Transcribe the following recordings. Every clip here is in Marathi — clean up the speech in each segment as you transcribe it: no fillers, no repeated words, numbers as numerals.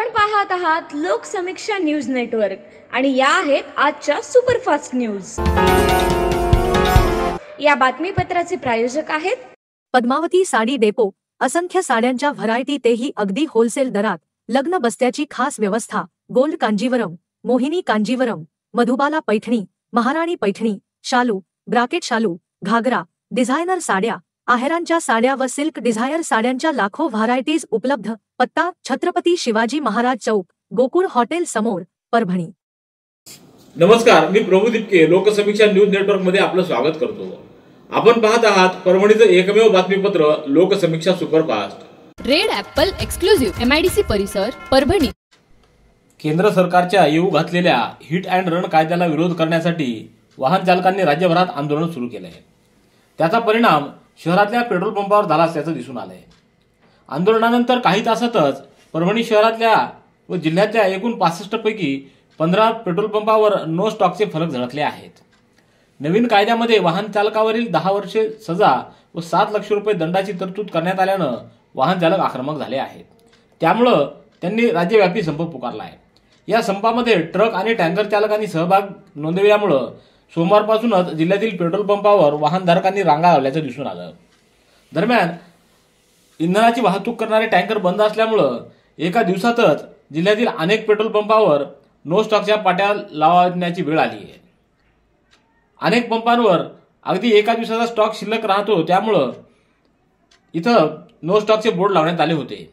आपण पाहत आहात लोकसमीक्षा न्यूज नेटवर्क आणि या आहेत आजच्या सुपरफास्ट न्यूज। या बातमीपत्राचे प्रायोजक आहेत पद्मावती साडी डेपो। असंख्य साड्यांच्या व्हरायटी, तेही अगदी होलसेल दरात। लग्न बस्त्याची खास व्यवस्था। गोल्ड कांजीवरम, मोहिनी कांजीवरम, मधुबाला पैठणी, महाराणी पैठणी, शालू, ब्राकेट शालू, घागरा, डिझायनर साड्या, आहेरांच्या साड्या व सिल्क डिझायर साड्यांच्या लाखो व्हरायटीज उपलब्ध। पत्ता छत्रपती शिवाजी महाराज चौक, गोकुळ हॉटेल समोर, परभणी। नमस्कार, मी प्रभू दिपके लोकसमीक्षा न्यूज नेटवर्क मध्ये आपलं स्वागत करतो। आपण पाहत आहात परभणीचं एकमेव बातमीपत्र Loksamiksha superfast. Red Apple exclusive MIDC परिसर, परभणी। केंद्र सरकारच्या येऊ घातलेल्या हिट अँड रन कायद्याला विरोध करण्यासाठी वाहन चालकांनी राज्यभरात आंदोलन सुरू केलं आहे। त्याचा परिणाम शहरातल्या पेट्रोल पंपावर झाला असल्याचं दिसून आलंय। आंदोलनानंतर काही तासातच परभणी शहरातल्या व जिल्ह्यातल्या एकूण 65 पैकी 15 पेट्रोल पंपावर नो स्टॉकचे फलक झळकले आहेत। नवीन कायद्यामध्ये वाहन चालकावरील 10 वर्षे सजा व 7 लाख रुपये दंडाची तरतूद करण्यात आल्यानं वाहन चालक आक्रमक झाले आहेत। त्यामुळे त्यांनी राज्यव्यापी संप पुकारला आहे। या संपामध्ये ट्रक आणि टँकर चालकांनी सहभाग नोंदविल्यामुळे सोमवारपासूनच जिल्ह्यातील पेट्रोल पंपावर वाहनधारकांनी रांगा लावल्याचं दिसून आलं। दरम्यान इंधनाची वाहतूक करणारे टँकर बंद असल्यामुळे एका दिवसातच जिल्ह्यातील अनेक पेट्रोल पंपावर नो स्टॉकच्या पाट्या लावण्याची वेळ आली आहे। अनेक पंपांवर अगदी एका दिवसाचा स्टॉक शिल्लक राहतो, त्यामुळे इथं नो स्टॉकचे बोर्ड लावण्यात आले होते।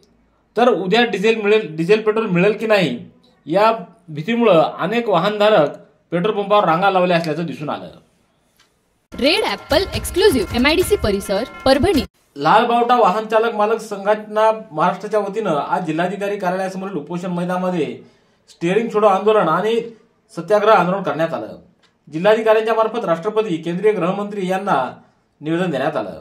तर उद्या डिझेल पेट्रोल मिळेल की नाही या भीतीमुळे अनेक वाहनधारक पेट्रोल पंपावर रांगा लावल्या असल्याचं दिसून आलं। रेड ॲपल एक्सक्लुझिव्ह MIDC परिसर, परभणी। लाल बावटा वाहन चालक मालक संघटना महाराष्ट्राच्या वतीनं आज जिल्हाधिकारी कार्यालयासमोरील उपोषण मैदानामध्ये स्टिअरिंग छोडो आंदोलन आणि सत्याग्रह आंदोलन करण्यात आलं। जिल्हाधिकाऱ्यांच्या मार्फत राष्ट्रपती, केंद्रीय गृहमंत्री यांना निवेदन देण्यात आलं।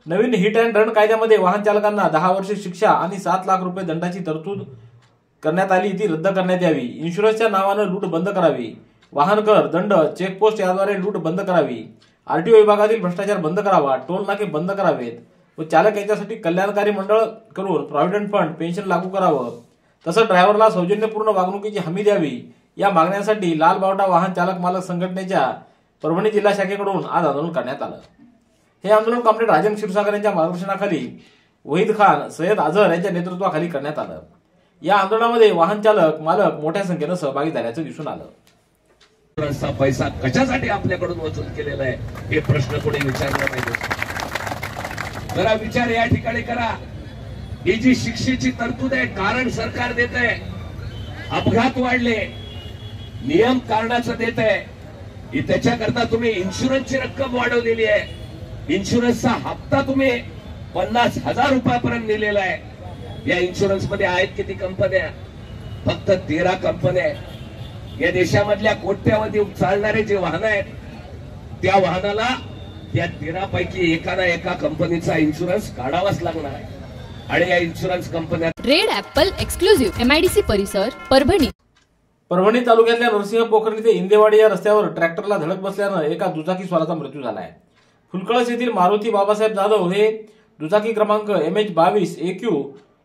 नवीन हिट अँड रन कायद्यामध्ये वाहन चालकांना 10 वर्षे शिक्षा आणि 7 लाख रुपये दंडाची तरतूद करण्यात आली, ती रद्द करण्यात यावी। इन्शुरन्सच्या नावानं लूट बंद करावी। वाहन कर, दंड, चेकपोस्ट याद्वारे लूट बंद करावी। RTO विभागातील भ्रष्टाचार बंद करावा। टोल नाके बंद करावेत व चालक यांच्यासाठी कल्याणकारी मंडळ करून प्रॉव्हिडंट फंड, पेन्शन लागू करावं। तसंच ड्रायव्हरला सौजन्यपूर्ण वागणुकीची हमी द्यावी। या मागण्यांसाठी लाल बावटा वाहन चालक मालक संघटनेच्या परभणी जिल्हा शाखेकडून आज आंदोलन करण्यात आलं। हे आंदोलन कॉम्रेड राजन क्षीरसागर यांच्या मार्गदर्शनाखाली वहीद खान, सय्यद अझहर यांच्या नेतृत्वाखाली करण्यात आलं। या आंदोलनामध्ये वाहन चालक मालक मोठ्या संख्येनं सहभागी झाल्याचं दिसून आलं। पैसा कशासाठी आपल्याकडून वसूल केलेला आहे हे प्रश्न कोणी विचारला पाहिजे। जरा विचार या ठिकाणी करा। ही जी शिक्षेची तरतूद आहे, कारण सरकार देत आहे। अपघात वाढले, नियम कारणाचं देत आहे। त्याच्याकरता तुम्ही इन्शुरन्सची रक्कम वाढवलेली आहे। इन्शुरन्सचा हप्ता तुम्ही 50,000 रुपयापर्यंत दिलेला आहे। या इन्शुरन्स मध्ये आहेत किती कंपन्या? फक्त 13 कंपन्या आहेत। या देशामधल्या कोट्यावधी चालणारे जे वाहन आहेत, त्या वाहनाला या 13 पैकी एका कंपनीचा इन्शुरन्स काढावाच लागणार आहे आणि या इन्शुरन्स कंपन्या। रेड ॲपल एक्सक्लुझिव्ह MIDC परिसर, परभणी। परभणी तालुक्यातल्या नरसिंह पोखर्णी ते इंदेवाडी या रस्त्यावर ट्रॅक्टरला धडक बसल्यानं एका दुचाकी स्वाराचा मृत्यू झाला आहे। फुलकळस येथील मारुती बाबासाहेब जाधव हे दुचाकी क्रमांक MH22 AQ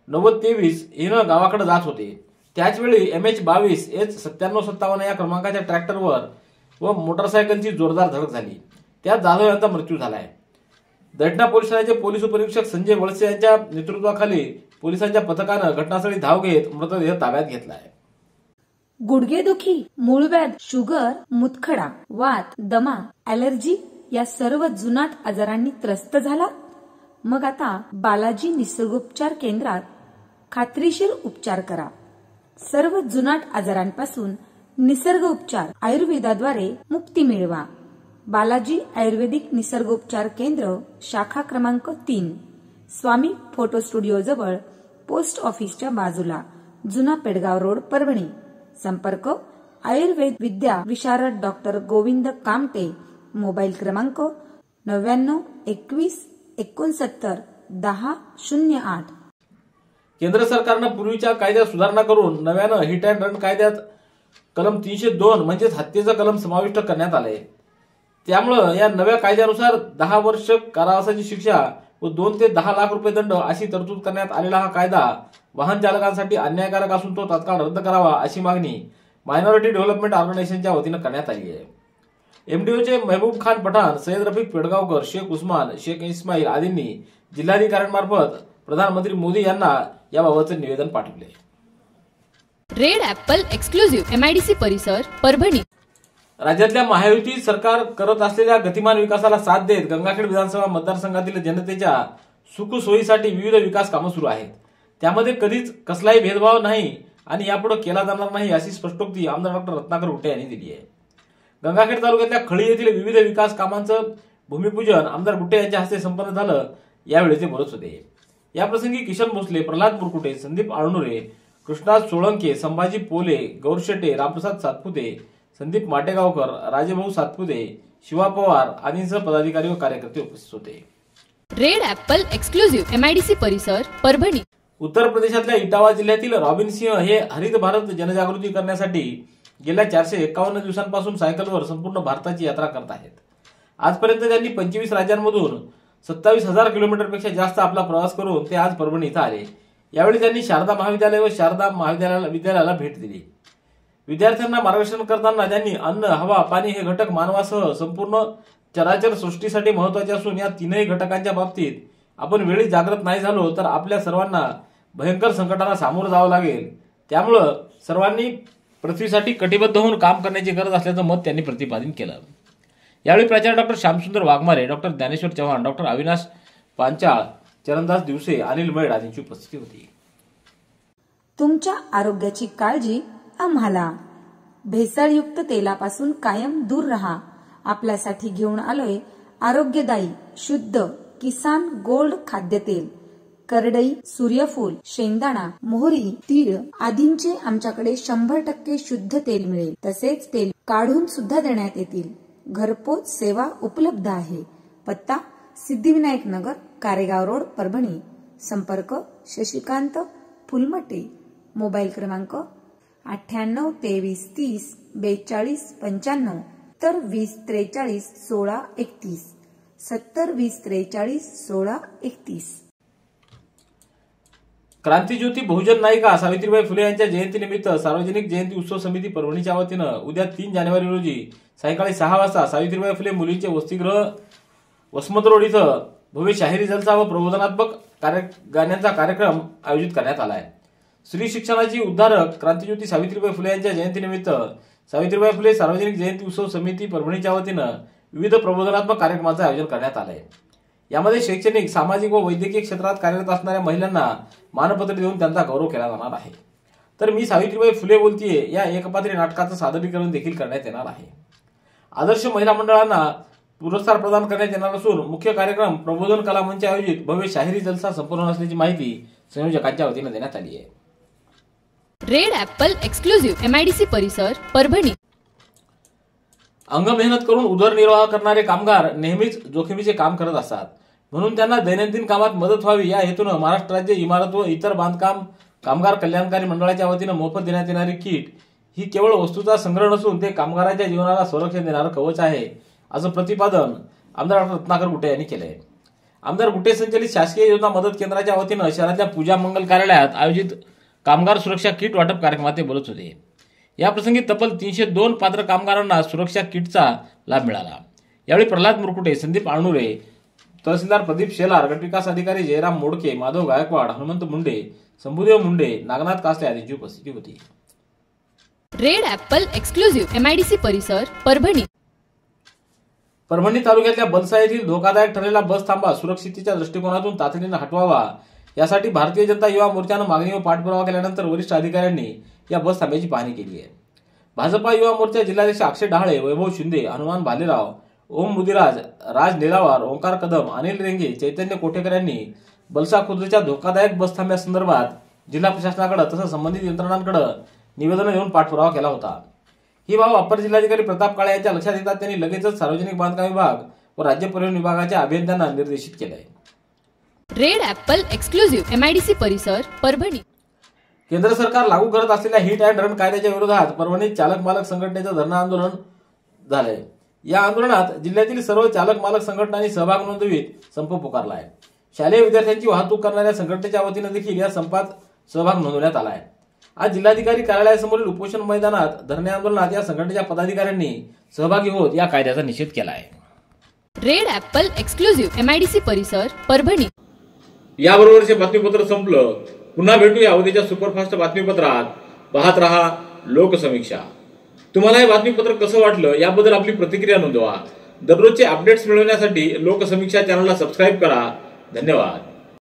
9023 हिनं गावाकडे जात होते। त्याचवेळी MH22 H9757 या क्रमांकाच्या ट्रॅक्टरवर व मोटरसायकलची जोरदार धडक झाली। त्यात जाधव यांचा मृत्यू झालाय। दैठणा पोलीस ठाण्याचे पोलीस उपनिरीक्षक संजय वळसे यांच्या नेतृत्वाखाली पोलिसांच्या पथकानं घटनास्थळी धाव घेत मृतदेह ताब्यात घेतला आहे। गुडघेदुखी, मूळव्याध, शुगर, मुतखडा, वात, दमा, ॲलर्जी या सर्व जुनाट आजारांनी त्रस्त झाला? मग आता बालाजी निसर्गोपचार केंद्रात खात्रीशीर उपचार करा। सर्व जुनाट आजारांपासून निसर्ग उपचार आयुर्वेदाद्वारे मुक्ती मिळवा। बालाजी आयुर्वेदिक निसर्गोपचार केंद्र, शाखा क्रमांक 3, स्वामी फोटो स्टुडिओ जवळ, पोस्ट ऑफिसच्या बाजूला, जुना पेडगाव रोड, परभणी। संपर्क आयुर्वेद विद्या विशारद डॉक्टर गोविंद कामटे। मोबाईल क्रमांक 99 21 69 10 08। केंद्र सरकारनं पूर्वीच्या कायद्यात सुधारणा करून नव्यानं हिट अँड रन कायद्यात कलम 302 म्हणजेच हत्येचं कलम समाविष्ट करण्यात आलंय। त्यामुळे या नव्या कायद्यानुसार 10 वर्ष कारावासाची शिक्षा व 2 ते 10 लाख रुपये दंड अशी तरतूद करण्यात आलेला हा कायदा वाहन चालकांसाठी अन्यायकारक असून तो तात्काळ रद्द करावा अशी मागणी मायनॉरिटी डेव्हलपमेंट ऑर्गनायझेशनच्या वतीनं करण्यात आली आहे. एमडीओचे महबूब खान पठाण, सय्यद रफिक पेडगावकर, शेख उस्मान, शेख इस्माईल आदींनी जिल्हाधिकाऱ्यांमार्फत प्रधानमंत्री मोदी यांना याबाबतचे निवेदन पाठवले. रेड ॲपल एक्सक्लुझिव्ह MIDC परिसर परभणी. राज्यातल्या महायुती सरकार करत असलेल्या गतिमान विकासाला साथ देत गंगाखेड विधानसभा मतदारसंघातील जनतेच्या सुखसोयीसाठी विविध विकास कामं सुरू आहेत. त्यामध्ये कधीच कसलाही भेदभाव नाही आणि यापुढे केला जाणार नाही अशी स्पष्टोक्ती आमदार डॉक्टर रत्नाकर गुट्टे यांनी दिली आहे. गंगाखेड तालुक्यातल्या खळी येथील विविध विकास कामांचं भूमिपूजन आमदार गुट्टे यांच्या हस्ते संपन्न झालं. यावेळी ते बोलत होते. याप्रसंगी किशन भोसले, प्रल्हाद मुरकुटे, संदीप आळनुरे, कृष्णा सोळंके, संभाजी पोले, गौरशेटे, रामप्रसाद सातपुते, संदीप माटेगावकर, राजेभाऊ सातपुते, शिवा पवार आदींसह पदाधिकारी व कार्यकर्ते उपस्थित होते. रेड ॲपल एक्सक्लुझिव्ह MIDC परिसर परभणी. उत्तर प्रदेशातल्या इटावा जिल्ह्यातील रॉबिन सिंह हे हरित भारत जनजागृती करण्यासाठी गेल्या 451 दिवसांपासून सायकलवर संपूर्ण भारताची यात्रा करत आहेत. आजपर्यंत त्यांनी 25 राज्यांमधून 27,000 किलोमीटरपेक्षा जास्त आपला प्रवास करून ते आज परभणी इथं आले. यावेळी त्यांनी शारदा महाविद्यालय व शारदा विद्यालयाला भेट दिली. विद्यार्थ्यांना मार्गदर्शन करताना त्यांनी अन्न, हवा, पाणी हे घटक मानवासह संपूर्ण चराचर सृष्टीसाठी महत्वाचे असून या तीनही घटकांच्या बाबतीत आपण वेळी जागृत नाही झालो तर आपल्या सर्वांना भयंकर संकटांना सामोरं जावं लागेल. त्यामुळं सर्वांनी पृथ्वीसाठी कटिबद्ध होऊन काम करण्याची गरज असल्याचं मत त्यांनी प्रतिपादन केलं. यावेळी प्राचार्य doctor Shyamsundar Waghmare, doctor Dnyaneshwar Chavan, doctor Avinash Panchal, Charandas Divase, Anil Maid आदींची उपस्थिती होती. तुमच्या आरोग्याची काळजी आम्हाला. भेसळयुक्त तेलापासून कायम दूर रहा. आपल्यासाठी घेऊन आलोय आरोग्यदायी शुद्ध किसान गोल्ड खाद्यतेल. करडई, सूर्यफूल, शेंगदाणा, मोहरी, तीळ आदींचे आमच्याकडे 100% शुद्ध तेल मिळेल. तसेच तेल काढून सुद्धा देण्यात येतील. घरपोच सेवा उपलब्ध आहे. पत्ता सिद्धिविनायक नगर, कारेगाव रोड, परभणी. संपर्क शशिकांत फुलमटे. मोबाईल क्रमांक 98 23 30 42 95 तर 20 43 16 31 70 20 43 16 31. क्रांतिज्योती बहुजन नायिका सावित्रीबाई फुले यांच्या जयंतीनिमित्त सार्वजनिक जयंती उत्सव समिती परभणीच्या वतीनं उद्या 3 जानेवारी रोजी सायंकाळी 6 वाजता सावित्रीबाई फुले मुलींचे वसतिगृह वसमत रोड इथं भव्य शाहिरी जलसा व प्रबोधनात्मक गाण्यांचा कार्यक्रम आयोजित करण्यात आला आहे. स्त्री शिक्षणाची उद्धारक क्रांतिज्योती सावित्रीबाई फुले यांच्या जयंतीनिमित्त सावित्रीबाई फुले सार्वजनिक जयंती उत्सव समिती परभणीच्या वतीनं विविध प्रबोधनात्मक कार्यक्रमाचं आयोजन करण्यात आलं आहे. यामध्ये शैक्षणिक, सामाजिक व वैद्यकीय क्षेत्रात कार्यरत असणाऱ्या महिलांना मानपत्र देऊन त्यांचा गौरव केला जाणार आहे. तर मी सावित्रीबाई फुले बोलतीये या एकपात्री नाटकाचं सादरीकरण देखील करण्यात येणार आहे. आदर्श महिला मंडळांना पुरस्कार प्रदान करण्यात येणार असून मुख्य कार्यक्रम प्रबोधन कला मंच आयोजित भव्य शाहिरी जलसा संपन्न असल्याची माहिती संयोजकांच्या वतीनं देण्यात आली आहे. रेड ॲपल एक्सक्लुझिव्ह MIDC परिसर परभणी. अंग मेहनत करून उदरनिर्वाह करणारे कामगार नेहमीच जोखमीचे काम करत असतात. म्हणून त्यांना दैनंदिन कामात मदत व्हावी या हेतूनं महाराष्ट्र राज्य इमारत व इतर बांधकाम कामगार कल्याणकारी मंडळाच्या वतीनं मोफत देण्यात येणारी किट ही केवळ वस्तूचा संग्रह नसून ते कामगारांच्या जीवनाला संरक्षण देणारं कवच आहे असं प्रतिपादन आमदार डॉक्टर रत्नाकर गुट्टे यांनी केलं आहे. आमदार गुट्टे संचलित शासकीय योजना मदत केंद्राच्या वतीनं शहरातल्या पूजा मंगल कार्यालयात आयोजित कामगार सुरक्षा किट वाटप कार्यक्रमात ते बोलत होते. याप्रसंगी तब्बल 302 पात्र कामगारांना सुरक्षा किटचा लाभ मिळाला. यावेळी प्रल्हाद मुरकुटे, संदीप आळनुरे, तहसीलदार प्रदीप शेलार, गटविकास अधिकारी जयराम मोडके, माधव गायकवाड, हनुमंत मुंडे, संभुदेव मुंडे, नागनाथ कासले आदींची उपस्थिती होती. रेड ॲपल एक्सक्लुझिव्ह MIDC परिसर परभणी. परभणी तालुक्यातल्या बलसा येथील धोकादायक ठरलेला बस थांबा सुरक्षिततेच्या दृष्टिकोनातून तातडीनं हटवावा यासाठी भारतीय जनता युवा मोर्चानं मागणी व पाठपुरावा केल्यानंतर वरिष्ठ अधिकाऱ्यांनी या बस थांब्याची पाहणी केली आहे. भाजपा युवा मोर्चा जिल्हाध्यक्ष अक्षय डहाळे, वैभव शिंदे, हनुमान भालेराव, ओम मुदिराज, राज निलावार, ओंकार कदम, अनिल रेंगे, चैतन्य कोठेकर यांनी बलसा खुर्दच्या धोकादायक बस थांब्यासंदर्भात जिल्हा प्रशासनाकडे तसंच संबंधित यंत्रणांकडे निवेदन देऊन पाठपुरावा केला होता. ही बाब अप्पर जिल्हाधिकारी प्रताप काळे यांच्या लक्षात येतात त्यांनी लगेचच सार्वजनिक बांधकाम विभाग व राज्य परिवहन विभागाच्या अभियंत्यांना निर्देशित केलं आहे. रेड ॲपल एक्सक्लुझिव्ह MIDC परिसर परभणी. केंद्र सरकार लागू करत असलेल्या हिट अँड रन कायद्याच्या विरोधात परभणीत चालक मालक संघटनेचं धरणं आंदोलन झालंय. या आंदोलनात जिल्ह्यातील सर्व चालक मालक संघटनांनी सहभाग नोंदवीत संप पुकारला आहे. शालेय विद्यार्थ्यांची वाहतूक करणाऱ्या संघटनेच्या वतीनं देखील या संपात सहभाग नोंदवण्यात आला आहे। आज जिल्हाधिकारी कार्यालयासमोरील उपोषण मैदानात धरणे आंदोलनात या संघटनेच्या पदाधिकाऱ्यांनी सहभागी होत या कायद्याचा निषेध केला आहे। रेड ॲपल एक्सक्लुझिव्ह MIDC परिसर परभणी। याबरोबरचे बातमीपत्र संपलं। पुन्हा भेटूया उद्याच्या सुपरफास्ट बातमीपत्रात। पाहत रहा लोकसमीक्षा। तुम्हाला हे बातमीपत्र कसं वाटलं याबद्दल आपली प्रतिक्रिया नोंदवा। दररोजचे अपडेट्स मिळवण्यासाठी लोकसमीक्षा चॅनलला सबस्क्राईब करा। धन्यवाद।